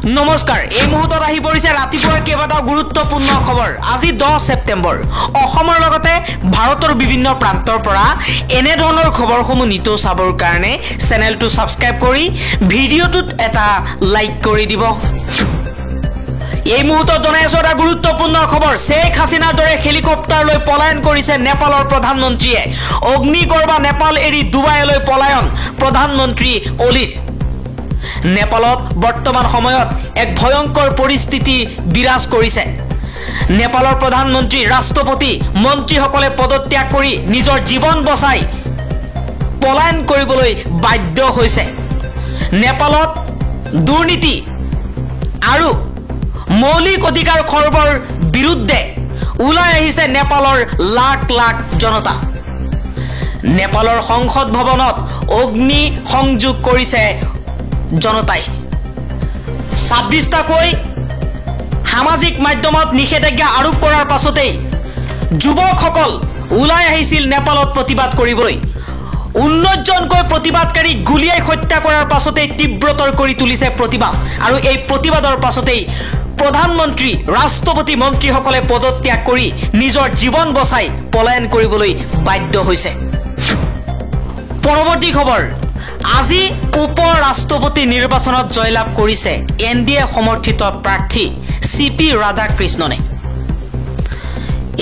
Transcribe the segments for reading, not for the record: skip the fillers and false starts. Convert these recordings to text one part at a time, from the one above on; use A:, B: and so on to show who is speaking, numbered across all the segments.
A: নমস্কাৰ এই মুহূৰ্তত আহি পৰিছে ৰাতিপুৱাৰ কেইবাটাও গুৰুত্বপূৰ্ণ খবৰ আজি 10 ছেপ্টেম্বৰ অসমৰ লগতে ভাৰতৰ বিভিন্ন প্ৰান্তৰ পৰা এনে ধৰণৰ খবৰসমূহ নিতৌ চাবৰ কাৰণে চেনেলটো সাবস্ক্ৰাইব কৰি ভিডিঅ'টোত এটা লাইক কৰি দিব এই মুহূৰ্তত জনাইছো এটা গুৰুত্বপূৰ্ণ খবৰ শেখ হাসিনাৰ দৰে হেলিকপ্টাৰ লৈ পলায়ন কৰিছে নেপালৰ প্ৰধানমন্ত্ৰীয়ে অগ্নিগড় বা নেপাল এৰি ডুবাইলৈ পলায়ন প্ৰধানমন্ত্ৰী অলিৰ নেপালত বৰ্তমান সময়ত এক ভয়ংকৰ পৰিস্থিতি বিৰাজ কৰিছে নেপালৰ প্ৰধানমন্ত্ৰী ৰাষ্ট্ৰপতি মন্ত্ৰীসকলে পদত্যাগ কৰি নিজৰ জীৱন বচাই পলায়ন কৰিবলৈ বাধ্য হৈছে নেপালত দুৰ্নীতি আৰু মৌলিক অধিকাৰ খৰ্বৰ বিৰুদ্ধে ওলাই আহিছে নেপালৰ লাখ লাখ জনতা নেপালৰ সংসদ ভৱনত অগ্নি সংযোগ কৰিছে জনতাই 26টাকৈ সামাজিক মাধ্যমত নিষেধাজ্ঞা আৰোপ কৰাৰ পাছতেই যুৱকসকল ওলাই আহিছিল নেপালত প্ৰতিবাদ কৰিবলৈ 19 জনকৈ প্ৰতিবাদকাৰী গুলিয়াই হত্যা কৰাৰ পাছতেই তীব্ৰতৰ কৰি তুলিছে প্ৰতিবাদ আৰু এই প্ৰতিবাদৰ পাছতেই প্ৰধানমন্ত্ৰী ৰাষ্ট্ৰপতি মন্ত্ৰীসকলে পদত্যাগ কৰি নিজৰ জীৱন বচাই পলায়ন কৰিবলৈ বাধ্য হৈছে পৰৱৰ্তী খবৰ আজি উপ ৰাষ্ট্ৰপতি নিৰ্বাচনত জয়লাভ কৰিছে এনডিএ সমৰ্থিত প্ৰাৰ্থী সিপি ৰাধাকৃষ্ণনে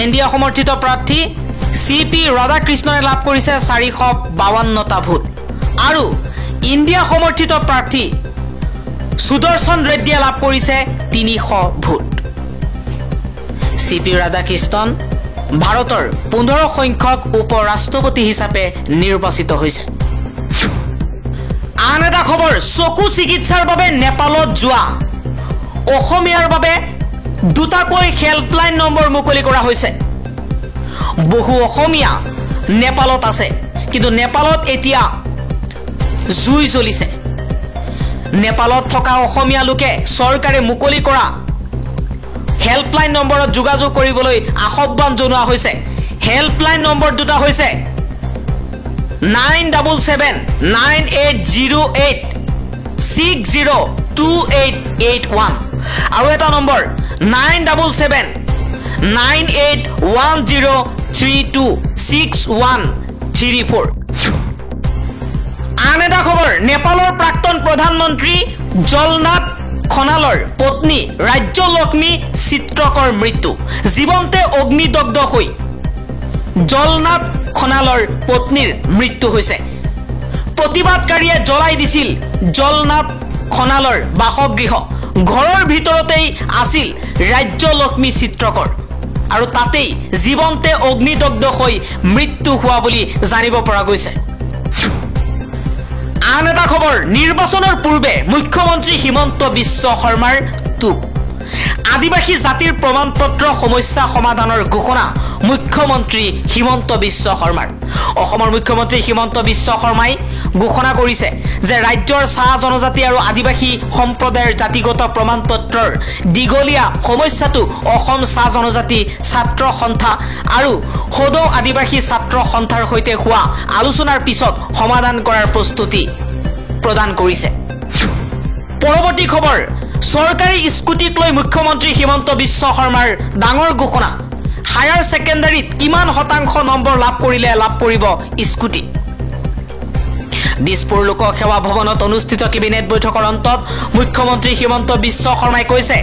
A: এনডিএ সমৰ্থিত প্ৰাৰ্থী সিপি ৰাধাকৃষ্ণনে লাভ কৰিছে 452টা ভোট আৰু ইণ্ডিয়া সমৰ্থিত প্ৰাৰ্থী সুদৰ্শন ৰেড্ডিয়ে লাভ কৰিছে 300 ভোট সিপি ৰাধাকৃষ্ণন ভাৰতৰ 15 সংখ্যক উপ ৰাষ্ট্ৰপতি হিচাপে নিৰ্বাচিত হৈছে আন এটা খবৰ চকু চিকিৎসাৰ বাবে নেপালত যোৱা অসমীয়াৰ বাবে দুটাকৈ হেল্পলাইন নম্বৰ মুকলি কৰা হৈছে বহু অসমীয়া নেপালত আছে কিন্তু নেপালত এতিয়া জুই জ্বলিছে নেপালত থকা অসমীয়া লোকে চৰকাৰে মুকলি কৰা হেল্পলাইন নম্বৰত যোগাযোগ কৰিবলৈ আহ্বান জনোৱা হৈছে হেল্পলাইন নম্বৰ দুটা হৈছে 977-9808-602881 আৰু এটা নম্বৰ 977-9810326134 আন এটা খবৰ নেপালৰ প্ৰাক্তন প্ৰধানমন্ত্ৰী জলনাথ খনালৰ পত্নী ৰাজ্যলক্ষ্মী চিত্ৰকৰ মৃত্যু জীৱন্তে অগ্নিদগ্ধ হৈ জলনাথ খনালৰ পত্নীৰ মৃত্যু হৈছে প্ৰতিবাদকাৰীয়ে জ্বলাই দিছিল জলনাথ খনালৰ বাসগৃহ ঘৰৰ ভিতৰতেই আছিল ৰাজ্যলক্ষ্মী চিত্ৰকৰ আৰু তাতেই জীৱন্তে অগ্নিদগ্ধ হৈ মৃত্যু হোৱা বুলি জানিব পৰা গৈছে আন এটা খবৰ নিৰ্বাচনৰ পূৰ্বে মুখ্যমন্ত্ৰী হিমন্ত বিশ্ব শৰ্মাৰ টুপ আদিবাসী জাতিৰ প্ৰমাণপত্ৰ সমস্যা সমাধানৰ ঘোষণা মুখ্যমন্ত্ৰী হিমন্ত বিশ্ব শৰ্মাৰ অসমৰ মুখ্যমন্ত্ৰী হিমন্ত বিশ্ব শৰ্মাই ঘোষণা কৰিছে যে ৰাজ্যৰ চাহ জনজাতি আৰু আদিবাসী সম্প্ৰদায়ৰ জাতিগত প্ৰমাণপত্ৰৰ দীঘলীয়া সমস্যাটো অসম চাহ জনজাতি ছাত্ৰ সন্থা আৰু সদৌ আদিবাসী ছাত্ৰ সন্থাৰ সৈতে হোৱা আলোচনাৰ পিছত সমাধান কৰাৰ প্ৰস্তুতি প্ৰদান কৰিছে পৰৱৰ্তী খবৰ চৰকাৰী স্কুটিক লৈ মুখ্যমন্ত্ৰী হিমন্ত বিশ্ব শৰ্মাৰ ডাঙৰ ঘোষণা হায়াৰ সেকেন্ডাৰীত কিমান শতাংশ নম্বৰ লাভ কৰিলে লাভ কৰিব স্কুটি দিছপুৰ লোক সেৱা ভৱনত অনুষ্ঠিত কেবিনেট বৈঠকৰ অন্তত মুখ্যমন্ত্ৰী হিমন্ত বিশ্ব শৰ্মাই কৈছে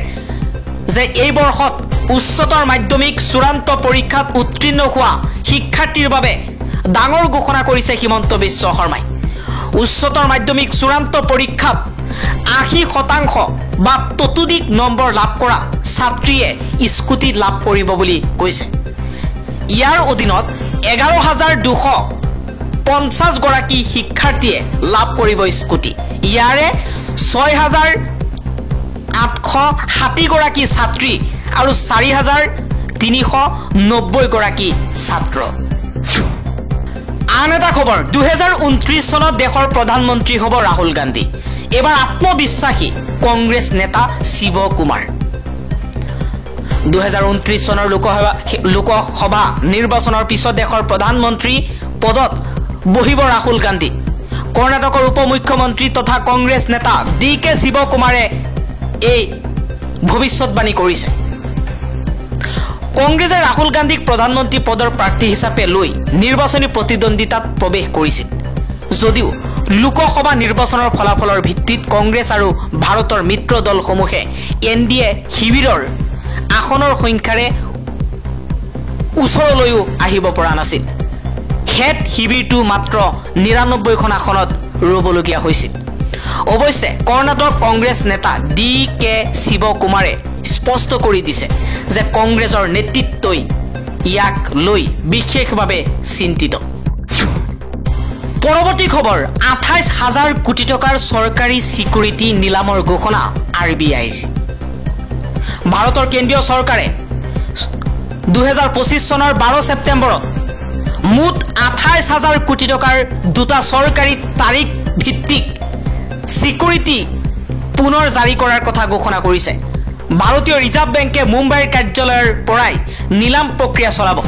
A: যে এই বৰ্ষত উচ্চতৰ মাধ্যমিক চূড়ান্ত পৰীক্ষাত উত্তীৰ্ণ হোৱা শিক্ষাৰ্থীৰ বাবে ডাঙৰ ঘোষণা কৰিছে হিমন্ত বিশ্ব শৰ্মাই উচ্চতৰ মাধ্যমিক চূড়ান্ত পৰীক্ষাত 80% বা ততোধিক নম্বৰ লাভ কৰা ছাত্ৰীয়ে স্কুটি লাভ কৰিব বুলি কৈছে ইয়াৰ অধীনত 11250 গৰাকী শিক্ষাৰ্থীয়ে লাভ কৰিব স্কুটি ইয়াৰে 6860 গৰাকী ছাত্ৰী আৰু 4390 গৰাকী ছাত্ৰ আন এটা খবৰ 2029 চনত দেশৰ প্ৰধানমন্ত্ৰী হ'ব ৰাহুল গান্ধী এবাৰ আত্মবিশ্বাসী কংগ্ৰেছ নেতা শিৱ কুমাৰ 2029 চনৰ লোকসভা নিৰ্বাচনৰ পিছত দেশৰ প্ৰধানমন্ত্ৰী পদত বহিব ৰাহুল গান্ধী কৰ্ণাটকৰ উপ মুখ্যমন্ত্ৰী তথা কংগ্ৰেছ নেতা ডি কে শিৱ কুমাৰে এই ভৱিষ্যতবাণী কৰিছে। কংগ্ৰেছে ৰাহুল গান্ধীক প্ৰধানমন্ত্ৰী পদৰ প্ৰাৰ্থী হিচাপে লৈ নিৰ্বাচনী প্ৰতিদ্বন্দ্বিতাত প্ৰৱেশ কৰিছিল যদিও লোকসভা নিৰ্বাচনৰ ফলাফলৰ ভিত্তিত কংগ্ৰেছ আৰু ভাৰতৰ মিত্ৰ দলসমূহে NDA শিবিৰৰ আসনৰ সংখ্যাৰে ওচৰলৈও আহিব পৰা নাছিল। হেড শিবিৰটো মাত্ৰ ৯৯খন আসনত ৰ'বলগীয়া হৈছিল। অৱশ্যে কৰ্ণাটক কংগ্ৰেছ নেতা DK শিৱকুমাৰে স্পষ্ট কৰি দিছে যে কংগ্ৰেছৰ নেতৃত্বই ইয়াক লৈ বিশেষভাৱে চিন্তিত। পৰৱৰ্তী খবৰ ২৮,০০০ কোটি টকাৰ চৰকাৰী চিকিউৰিটি নিলামৰ ঘোষণা RBIৰ। ভাৰতৰ কেন্দ্ৰীয় চৰকাৰে ২০২৫ চনৰ ১২ ছেপ্টেম্বৰত মুঠ ২৮,০০০ কোটি টকাৰ দুটা চৰকাৰী তাৰিখ ভিত্তিক চিকিউৰিটি পুনৰ জাৰি কৰাৰ কথা ঘোষণা কৰিছে। ভাৰতীয় ৰিজাৰ্ভ বেংকে মুম্বাইৰ কাৰ্যালয়ৰ পৰাই নিলাম প্ৰক্ৰিয়া চলাব।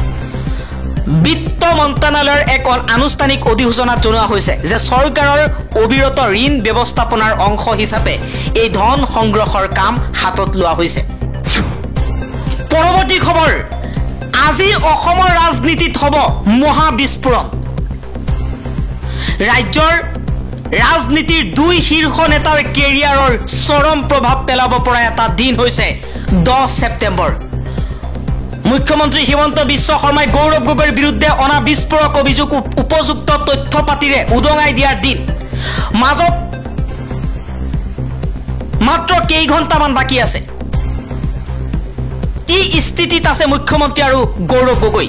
A: বিত্ত মন্ত্ৰালয়ৰ এক আনুষ্ঠানিক অধিসূচনাত জনোৱা হৈছে যে চৰকাৰৰ অবিৰত ঋণ ব্যৱস্থাপনাৰ অংশ হিচাপে এই ধন সংগ্ৰহৰ কাম হাতত লোৱা হৈছে। পৰৱৰ্তী খবৰ, আজি অসমৰ ৰাজনীতিত হ'ব মহাবিস্ফোৰণ। ৰাজ্যৰ ৰাজনীতিৰ দুই শীৰ্ষ নেতাৰ কেৰিয়াৰৰ চৰম প্ৰভাৱ পেলাব পৰা এটা দিন হৈছে 10 ছেপ্টেম্বৰ। মুখ্যমন্ত্ৰী হিমন্ত বিশ্ব শৰ্মাই গৌৰৱ গগৈৰ বিৰুদ্ধে অনা বিস্ফোৰক অভিযোগ উপযুক্ত তথ্য পাতিৰে উদঙাই দিয়াৰ দিন। মাজত মাত্ৰ কেইঘণ্টামান বাকী আছে। কি স্থিতিত আছে মুখ্যমন্ত্ৰী আৰু গৌৰৱ গগৈ?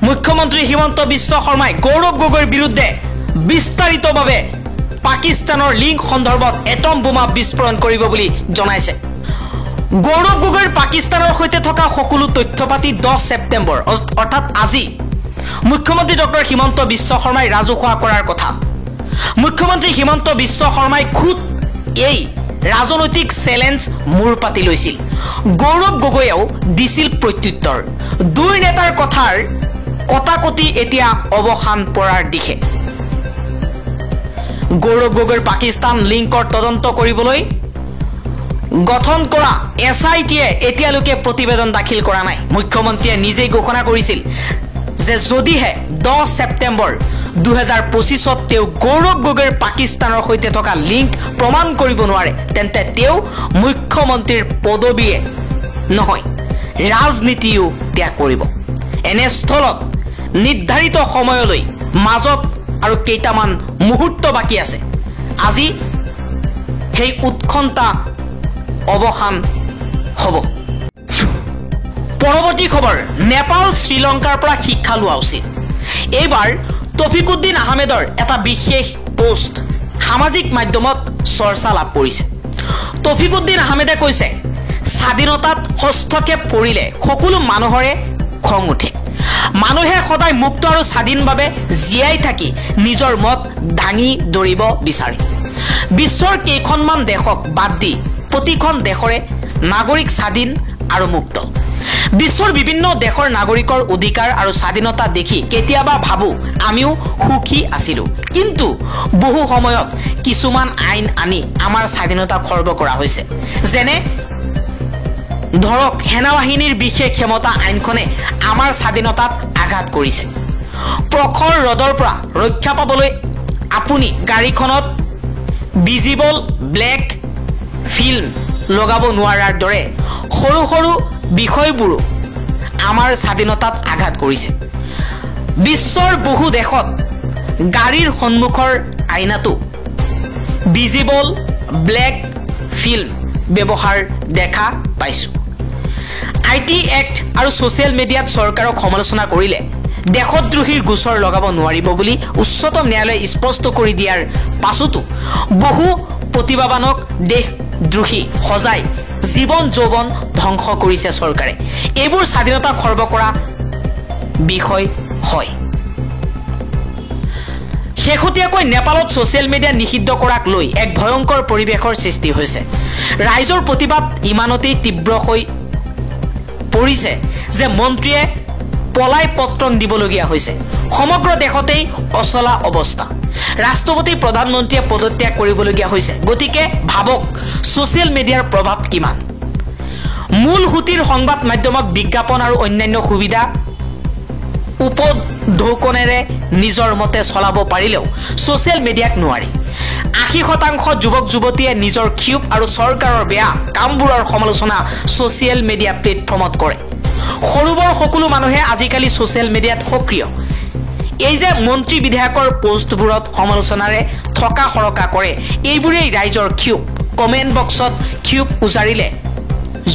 A: মুখ্যমন্ত্ৰী হিমন্ত বিশ্ব শৰ্মাই গৌৰৱ গগৈৰ বিৰুদ্ধে বিস্তাৰিতভাৱে পাকিস্তানৰ লিংক সন্দৰ্ভত এটম বোমা বিস্ফোৰণ কৰিব বুলি জনাইছে। গৌৰৱ গগৈৰ পাকিস্তানৰ সৈতে থকা সকলো তথ্য পাতি 10 ছেপ্টেম্বৰ অৰ্থাৎ আজি মুখ্যমন্ত্ৰী ডক্টৰ হিমন্ত বিশ্ব শৰ্মাই ৰাজহুৱা কৰাৰ কথা। মুখ্যমন্ত্ৰী হিমন্ত বিশ্ব শৰ্মাই খুদ এই ৰাজনৈতিক চেলেঞ্জ মূৰ পাতি লৈছিল। গৌৰৱ গগৈয়েও দিছিল প্ৰত্যুত্তৰ। দুই নেতাৰ কথাৰ কটাকটি এতিয়া অৱসান পৰাৰ দিশে। গৌৰৱ গগৈৰ পাকিস্তান লিংকৰ তদন্ত কৰিবলৈ গঠন কৰা SITয়ে এতিয়ালৈকে প্ৰতিবেদন দাখিল কৰা নাই। মুখ্যমন্ত্ৰীয়ে নিজেই ঘোষণা কৰিছিল যে যদিহে 10 ছেপ্টেম্বৰ 2025ত তেওঁ গৌৰৱ গগৈৰ পাকিস্তানৰ সৈতে থকা লিংক প্ৰমাণ কৰিব নোৱাৰে তেন্তে তেওঁ মুখ্যমন্ত্ৰীৰ পদবীয়ে নহয় ৰাজনীতিও ত্যাগ কৰিব। এনে স্থলত নিৰ্ধাৰিত সময়লৈ মাজত আৰু কেইটামান মুহূৰ্ত বাকী আছে। আজি সেই উৎকণ্ঠা অৱসান হ'ব। পৰৱৰ্তী খবৰ, নেপাল শ্ৰীলংকাৰ পৰা শিক্ষা লোৱা উচিত। এইবাৰ তফিকুদ্দিন আহমেদৰ এটা বিশেষ পোষ্ট সামাজিক মাধ্যমত চৰ্চা লাভ কৰিছে। তফিকুদ্দিন আহমেদে কৈছে, স্বাধীনতাত হস্তক্ষেপ কৰিলে সকলো মানুহৰে খং উঠে। মানুহে সদায় মুক্ত আৰু স্বাধীনভাৱে জীয়াই থাকি নিজৰ মত দাঙি ধৰিব বিচাৰে। বিশ্বৰ কেইখনমান দেশক বাদ দি প্ৰতিখন দেশৰে নাগৰিক স্বাধীন আৰু মুক্ত। বিশ্বৰ বিভিন্ন দেশৰ নাগৰিকৰ অধিকাৰ আৰু স্বাধীনতা দেখি কেতিয়াবা ভাবো আমিও সুখী আছিলো, কিন্তু বহু সময়ত কিছুমান আইন আনি আমাৰ স্বাধীনতা খৰ্ব কৰা হৈছে। যেনে ধৰক সেনাবাহিনীৰ বিশেষ ক্ষমতা আইনখনে আমাৰ স্বাধীনতাত আঘাত কৰিছে। প্ৰখৰ ৰ'দৰ পৰা ৰক্ষা পাবলৈ আপুনি গাড়ীখনত ভিজিবল ব্লেক ফিল্ম লগাব নোৱাৰাৰ দৰে সৰু সৰু বিষয়বোৰো আমাৰ স্বাধীনতাত আঘাত কৰিছে। বিশ্বৰ বহু দেশত গাড়ীৰ সন্মুখৰ আইনাটো ভিজিবল ব্লেক ফিল্ম ব্যৱহাৰ দেখা পাইছোঁ। IT এক্ট আৰু ছ'চিয়েল মিডিয়াত চৰকাৰক সমালোচনা কৰিলে দেশদ্ৰোহীৰ গোচৰ লগাব নোৱাৰিব বুলি উচ্চতম ন্যায়ালয়ে স্পষ্ট কৰি দিয়াৰ পাছতো বহু প্ৰতিভাৱানক দেশদ্ৰোহী সজাই জীৱন যৌৱন ধ্বংস কৰিছে চৰকাৰে। এইবোৰ স্বাধীনতা খৰ্ব কৰা বিষয় হয়। শেহতীয়াকৈ নেপালত ছ'চিয়েল মিডিয়া নিষিদ্ধ কৰাক লৈ এক ভয়ংকৰ পৰিৱেশৰ সৃষ্টি হৈছে। ৰাইজৰ প্ৰতিবাদ ইমানতেই তীব্ৰ হৈ পৰিছে যে মন্ত্ৰীয়ে পলাই পত্ৰং দিবলগীয়া হৈছে। সমগ্ৰ দেশতেই অচলা অৱস্থা। ৰাষ্ট্ৰপতি প্ৰধানমন্ত্ৰীয়ে পদত্যাগ কৰিবলগীয়া হৈছে। গতিকে ভাবক ছ'চিয়েল মিডিয়াৰ প্ৰভাৱ কিমান মূল সুতিৰ সংবাদ মাধ্যমক বিজ্ঞাপন আৰু অন্যান্য সুবিধা উপঢৌকনেৰে নিজৰ মতে চলাব পাৰিলেও ছ'চিয়েল মিডিয়াক নোৱাৰি ৮০% যুৱক যুৱতীয়ে নিজৰ ক্ষোভ আৰু চৰকাৰৰ বেয়া কামবোৰৰ সমালোচনা ছ'চিয়েল মিডিয়া প্লেটফৰ্মত কৰে সৰু বৰ সকলো মানুহে আজিকালি ছ'চিয়েল মিডিয়াত সক্ৰিয় এই যে মন্ত্ৰী বিধায়কৰ পোষ্টবোৰত সমালোচনাৰে থকা সৰকা কৰে এইবোৰেই ৰাইজৰ ক্ষোভ কমেণ্ট বক্সত ক্ষোভ উজাৰিলে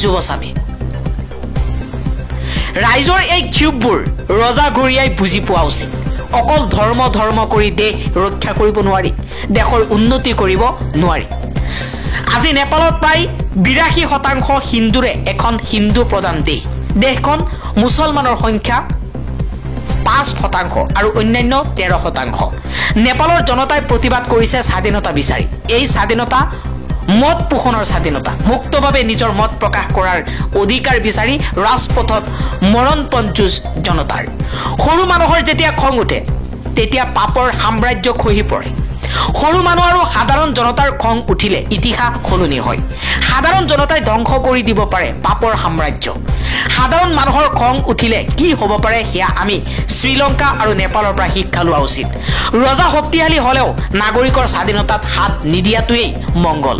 A: যুৱচামে ৰাইজৰ এই ক্ষোভবোৰ ৰজাঘৰীয়াই বুজি পোৱা উচিত অকল ধৰ্ম কৰি দেশ ৰক্ষা কৰিব নোৱাৰি দেশৰ উন্নতি কৰিব নোৱাৰি আজি নেপালত প্ৰায় ৮২% হিন্দুৰে এখন হিন্দু প্ৰধান দেশ দেশখন মুছলমানৰ সংখ্যা ৫% আৰু অন্যান্য ১৩% নেপালৰ জনতাই প্ৰতিবাদ কৰিছে স্বাধীনতা বিচাৰি এই স্বাধীনতা মত পোষণৰ স্বাধীনতা মুক্তভাৱে নিজৰ মত প্ৰকাশ কৰাৰ অধিকাৰ বিচাৰি ৰাজপথত মৰণপণ যুঁজ জনতাৰ সৰু মানুহৰ যেতিয়া খং উঠে তেতিয়া পাপৰ সাম্ৰাজ্য খহি পৰে সৰু মানুহ আৰু সাধাৰণ জনতাৰ খং উঠিলে ইতিহাস সলনি হয় সাধাৰণ জনতাই ধ্বংস কৰি দিব পাৰে পাপৰ সাম্ৰাজ্য সাধাৰণ মানুহৰ খং উঠিলে কি হ'ব পাৰে সেয়া আমি শ্ৰীলংকা আৰু নেপালৰ পৰা শিক্ষা লোৱা উচিত ৰজা শক্তিশালী হ'লেও নাগৰিকৰ স্বাধীনতাত হাত নিদিয়াটোৱেই মংগল